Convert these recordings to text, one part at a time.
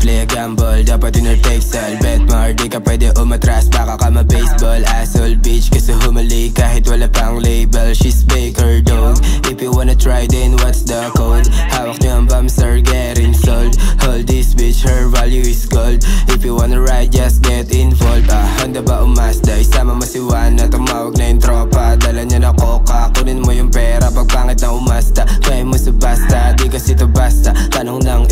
play a gamble, dapat in-take style. Bet more, di ka pwede umatras, baka ka ma-baseball. Asshole bitch, kasi humali kahit wala pang label. She's baker dog, if you wanna try then what's the code? Hawak niyo ang bumster, getting sold. Hold this bitch, her value is gold. If you wanna ride, just get involved. Honda ba o Mazda, isama mo si Juana. Tumawag na yung tropa, dala niya na coca. Kunin mo yung pera pag pangit na umasta. Try mo sa basta, di kasi to basta. Tanong ng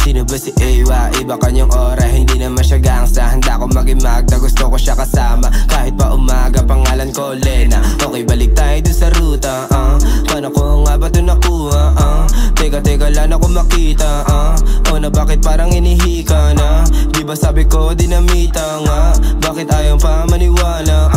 sino ba si Ewa? Iba kanyang aura, hindi naman siya gangsta. Handa ko maging Magda, gusto ko siya kasama. Kahit pa umaga, pangalan ko Lena. Okay, balik tayo dun sa ruta. Paano ko nga ba dun nakuha? Teka, lang ako makita. O na bakit parang inihika na? Di ba sabi ko dinamita nga? Bakit ayaw pa maniwala?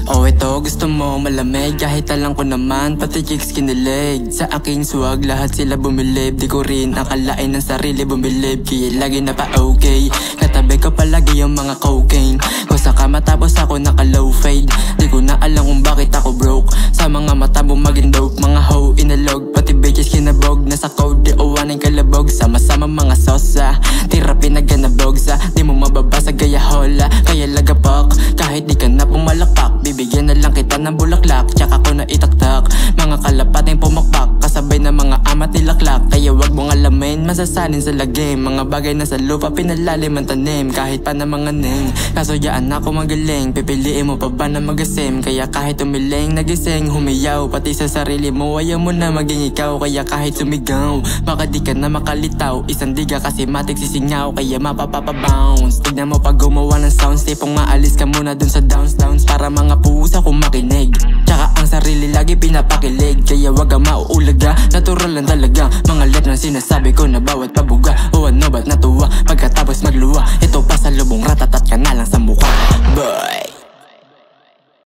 Oh, ito gusto mo malamig, kahit alam ko naman pati chicks kinilig. Sa aking swag lahat sila bumilib, di ko rin akalain ng sarili bumilib. Kaya lagi na pa okay, katabi ko palagi yung mga cocaine. Kung saka matapos ako naka low fade, di ko na alam kung bakit ako broke. Sa mga mata mo maging dope, mga hoe inalog, pati bitches kinabog. Nasa code di uwaning kalabog, sama-sama mga sosa, tira pinaganabog sa di mo mababasa gaya hola. Kaya lagapak, kahit di ka na pumalakpak, bibigyan na lang kita ng bulaklak, tsaka ko na itaktak. Mga kalapating pumakpak, kasabay na mga amat nilaklak. Kaya wag mong alamin, masasalin sa lagim. Mga bagay na sa lupa, pinalalim ang tanim. Kahit pa na mga ning, kaso yaan ako magaling. Pipiliin mo pa ba na magasim? Kaya kahit umiling, nagising, humiyaw. Pati sa sarili mo, ayaw mo na maging ikaw. Kaya kahit sumigaw, baka di ka na makalitaw. Isang diga kasi matik sisingaw, kaya mapapabounce. Tignan mo pag gumawa ng sounds, tipong maalis ka muna dun sa downs para mga pusa kong makinig. Tsaka ang sarili lagi pinapakilig, kaya wag ka mauulaga, natural lang talaga. Mga letrang sinasabi ko na bawat pabuga. O ano ba't natuwa pagkatapos magluwa? Ito pa sa lubong, ratatat ka na lang sa mukha. Boy.